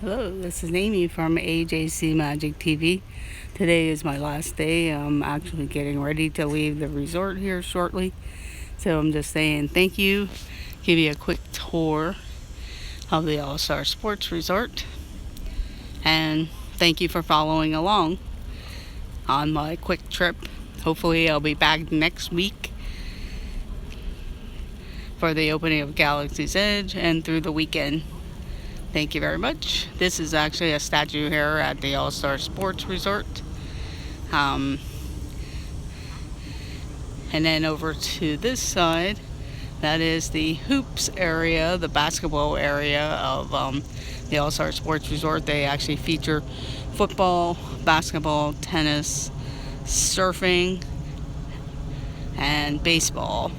Hello, this is Amy from AJC Magic TV. Today is my last day. I'm actually getting ready to leave the resort here shortly. So I'm just saying thank you. Give you a quick tour of the All Star Sports Resort. And thank you for following along on my quick trip. Hopefully, I'll be back next week for the opening of Galaxy's Edge and through the weekend. Thank you very much. This is actually a statue here at the All Star Sports Resort. And then over to this side, that is the hoops area, the basketball area of the All Star Sports Resort. They actually feature football, basketball, tennis, surfing, and baseball,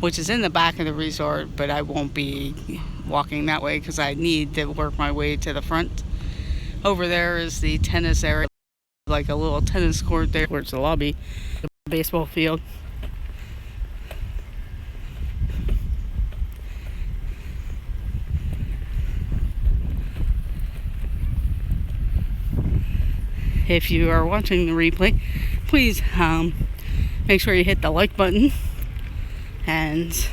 which is in the back of the resort, but I won't be walking that way because I need to work my way to the front. Over there is the tennis area, like a little tennis court there, where's the lobby, the baseball field. If you are watching the replay, please make sure you hit the like button and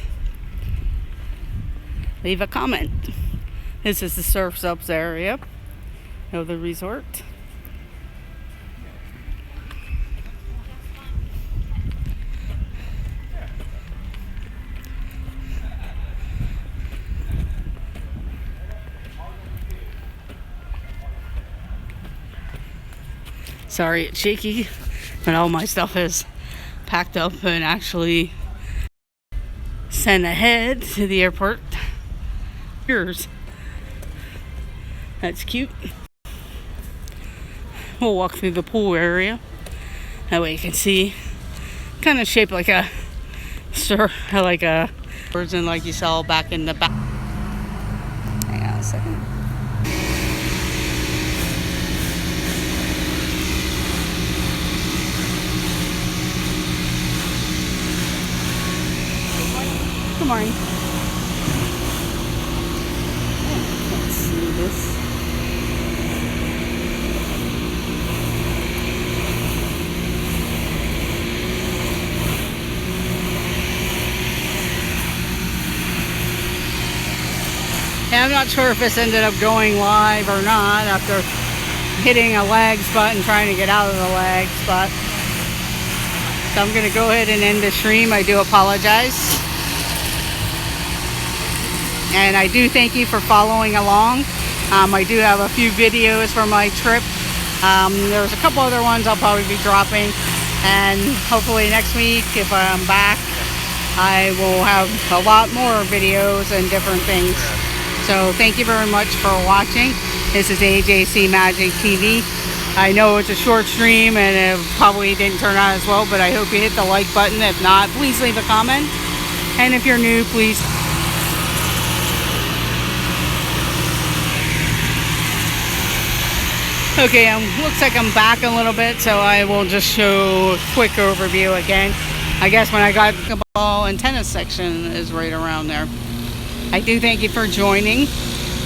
leave a comment. This is the Surf's Ups area of the resort. Sorry it's shaky, but all my stuff is packed up and actually sent ahead to the airport. Here's that's cute. We'll walk through the pool area. That way you can see, kind of shaped like a version like you saw back in the back. Hang on a second. Good morning. Let's see this. Yeah, I'm not sure if this ended up going live or not after hitting a lag spot and trying to get out of the lag spot. So I'm going to go ahead and end the stream. I do apologize. And I do thank you for following along. I do have a few videos for my trip. There's a couple other ones I'll probably be dropping. And hopefully next week, if I'm back, I will have a lot more videos and different things. So thank you very much for watching. This is AJC Magic TV. I know it's a short stream and it probably didn't turn out as well, but I hope you hit the like button. If not, please leave a comment. And if you're new, please. Okay, looks like I'm back a little bit, so I will just show a quick overview again. I guess when I got the ball and tennis section is right around there. I do thank you for joining.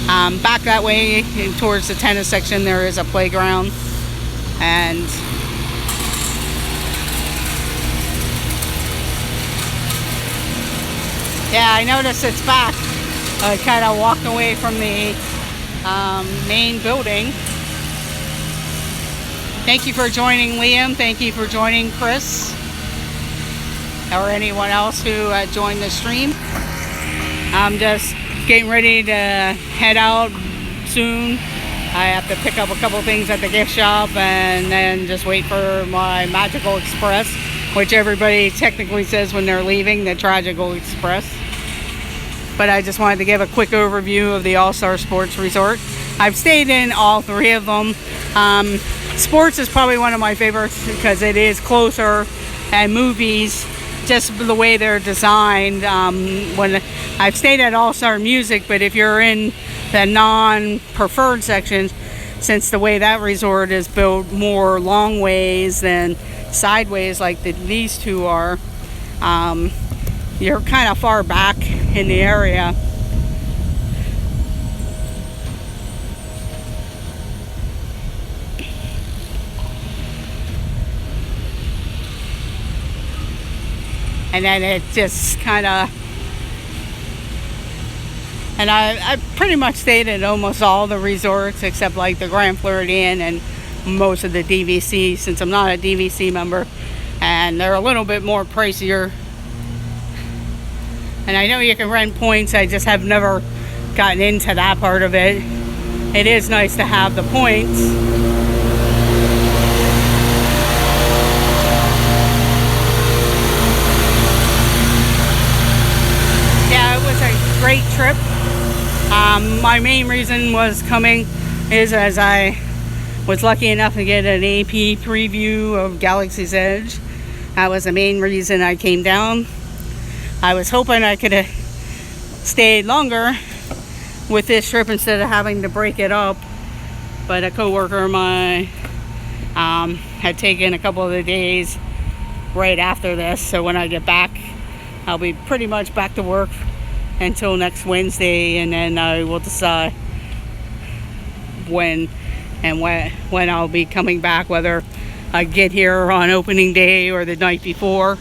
Back that way towards the tennis section there is a playground, and yeah, I noticed it's back. I kind of walked away from the main building. Thank you for joining, Liam. Thank you for joining, Chris, or anyone else who joined the stream. I'm just getting ready to head out soon. I have to pick up a couple things at the gift shop and then just wait for my Magical Express, which everybody technically says when they're leaving, the Tragical Express. But I just wanted to give a quick overview of the All Star Sports Resort. I've stayed in all three of them. Sports is probably one of my favorites because it is closer, and movies, just the way they're designed. When I've stayed at All Star Music, but if you're in the non-preferred sections, since the way that resort is built more long ways than sideways like these two are, you're kind of far back in the area. and then it just kind of, and I pretty much stayed at almost all the resorts except like the Grand Floridian and most of the DVC, since I'm not a DVC member, and they're a little bit more pricier. And I know you can rent points, I just have never gotten into that part of it. It is nice to have the points. Yeah, it was a great trip. My main reason was coming is as I was lucky enough to get an AP preview of Galaxy's Edge. That was the main reason I came down. I was hoping I could have stayed longer with this trip instead of having to break it up, but a coworker of mine had taken a couple of the days right after this, so when I get back I'll be pretty much back to work until next Wednesday, and then I will decide when I'll be coming back, whether I get here on opening day or the night before,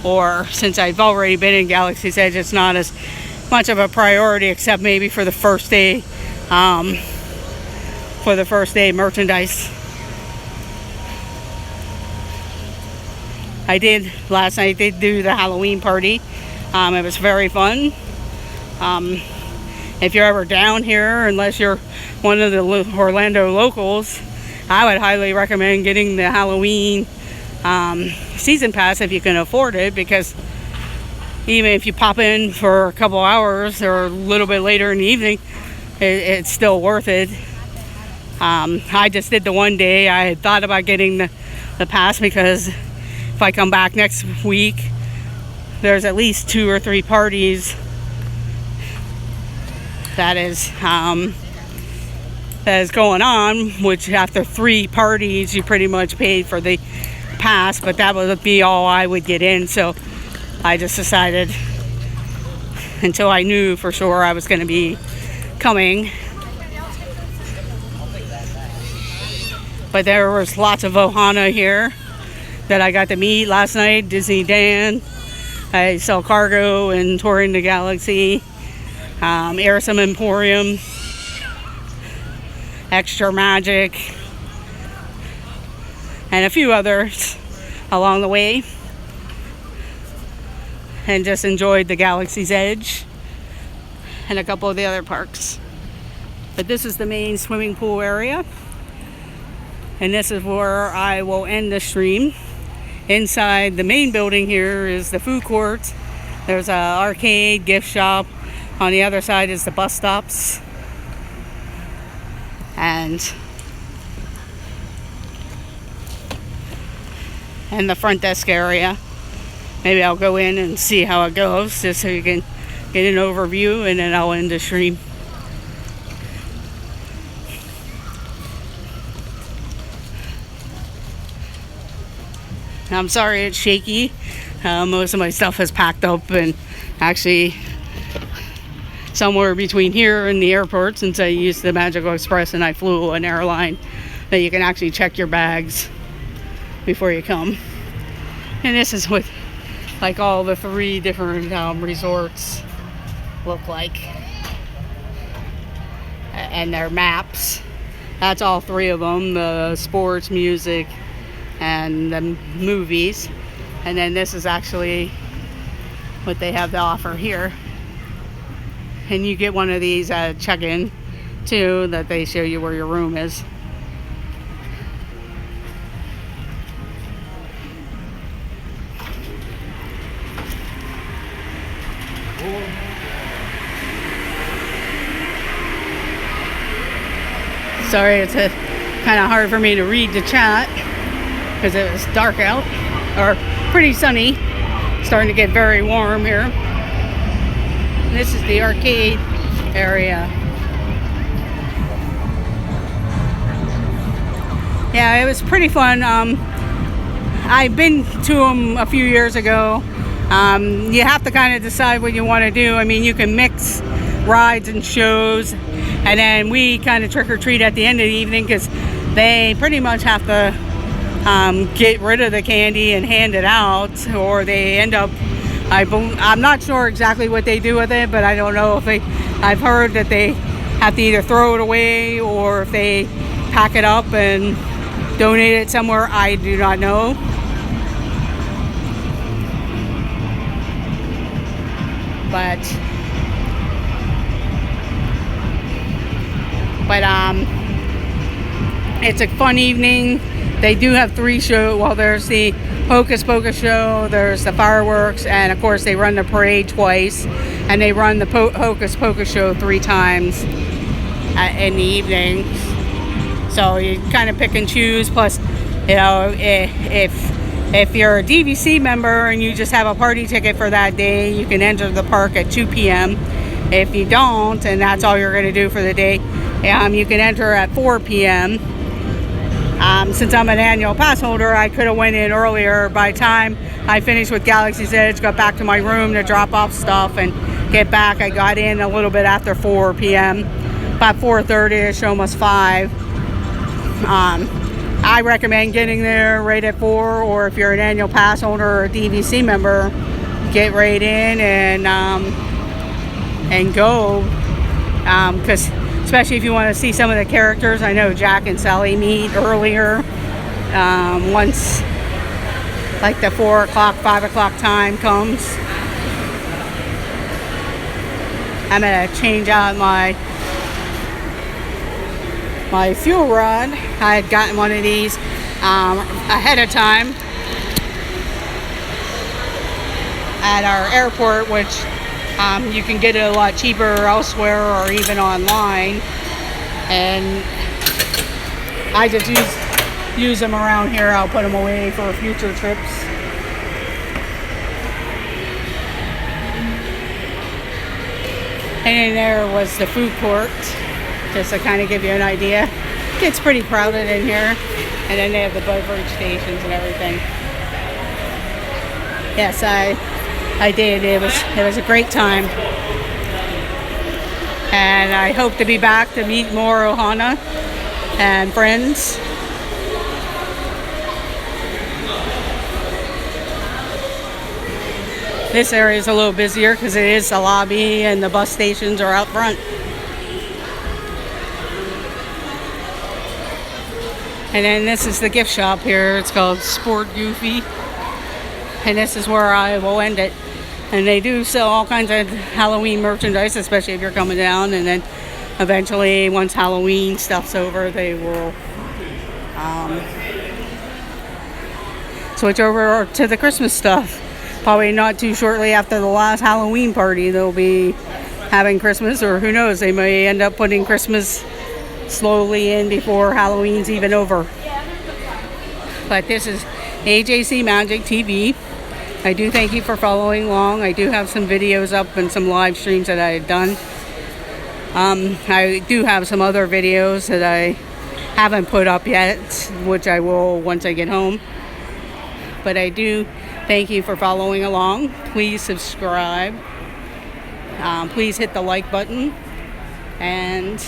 or since I've already been in Galaxy's Edge, it's not as much of a priority, except maybe for the first day, merchandise. Last night did do the Halloween party. It was very fun. If you're ever down here, unless you're one of the Orlando locals, I would highly recommend getting the Halloween season pass if you can afford it, because even if you pop in for a couple hours or a little bit later in the evening, it's still worth it. I just did the one day. I had thought about getting the pass because if I come back next week, there's at least 2 or 3 parties that is going on, which after 3 parties you pretty much paid for the pass, but that would be all I would get in. So I just decided, until I knew for sure I was going to be coming. But there was lots of Ohana here that I got to meet last night. Disney Dan, I saw Cargo and Touring the Galaxy, Airsome Emporium, Extra Magic, and a few others along the way, and just enjoyed the Galaxy's Edge and a couple of the other parks. But this is the main swimming pool area, and this is where I will end the stream. Inside the main building here is the food court. There's an arcade, gift shop. On the other side is the bus stops and the front desk area. Maybe I'll go in and see how it goes, just so you can get an overview, and then I'll end the stream. I'm sorry it's shaky. Most of my stuff is packed up, and actually somewhere between here and the airport, since I used the Magical Express and I flew an airline that you can actually check your bags before you come. And this is what like all the 3 different resorts look like, and their maps. That's all 3 of them: the sports, music, and the movies. And then this is actually what they have to offer here. And you get one of these at check-in too, that they show you where your room is. Sorry, it's kind of hard for me to read the chat because it was dark out, or pretty sunny. Starting to get very warm here. And this is the arcade area. Yeah, it was pretty fun. I've been to them a few years ago. You have to kind of decide what you want to do. I mean, you can mix rides and shows, and then we kind of trick or treat at the end of the evening, because they pretty much have to get rid of the candy and hand it out, or they end up I'm not sure exactly what they do with it, but I don't know if I've heard that they have to either throw it away or if they pack it up and donate it somewhere. I do not know. But it's a fun evening. They do have 3 shows. Well, there's the Hocus Pocus show, there's the fireworks, and of course they run the parade twice, and they run the Hocus Pocus show 3 times in the evening. So you kind of pick and choose. Plus, you know, if you're a DVC member and you just have a party ticket for that day, you can enter the park at 2 p.m. If you don't, and that's all you're going to do for the day, you can enter at 4 p.m. Since I'm an annual pass holder, I could have went in earlier. By the time I finished with Galaxy's Edge, got back to my room to drop off stuff and get back, I got in a little bit after 4 p.m. About 4:30ish, almost 5. I recommend getting there right at 4, or if you're an annual pass holder or a DVC member, get right in and go, because especially if you want to see some of the characters. I know Jack and Sally meet earlier, once like the 4 o'clock, 5 o'clock time comes. I'm gonna change out my fuel rod. I had gotten one of these ahead of time at our airport, which you can get it a lot cheaper elsewhere or even online, and I just use them around here. I'll put them away for future trips. And in there was the food court, just to kind of give you an idea. It gets pretty crowded in here, and then they have the beverage stations and everything. Yes, I did. It was a great time, and I hope to be back to meet more Ohana and friends. This area is a little busier because it is the lobby and the bus stations are out front. And then this is the gift shop here. It's called Sport Goofy, and this is where I will end it. And they do sell all kinds of Halloween merchandise, especially if you're coming down. And then eventually, once Halloween stuff's over, they will switch over to the Christmas stuff. Probably not too shortly after the last Halloween party, they'll be having Christmas, or who knows, they may end up putting Christmas slowly in before Halloween's even over. But this is AJC Magic TV. I do thank you for following along. I do have some videos up and some live streams that I had done. I do have some other videos that I haven't put up yet, which I will once I get home. But I do thank you for following along. Please subscribe. Please hit the like button. And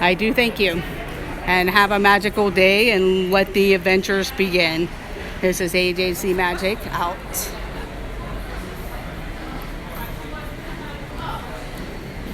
I do thank you. And have a magical day and let the adventures begin. This is AJC Magic out.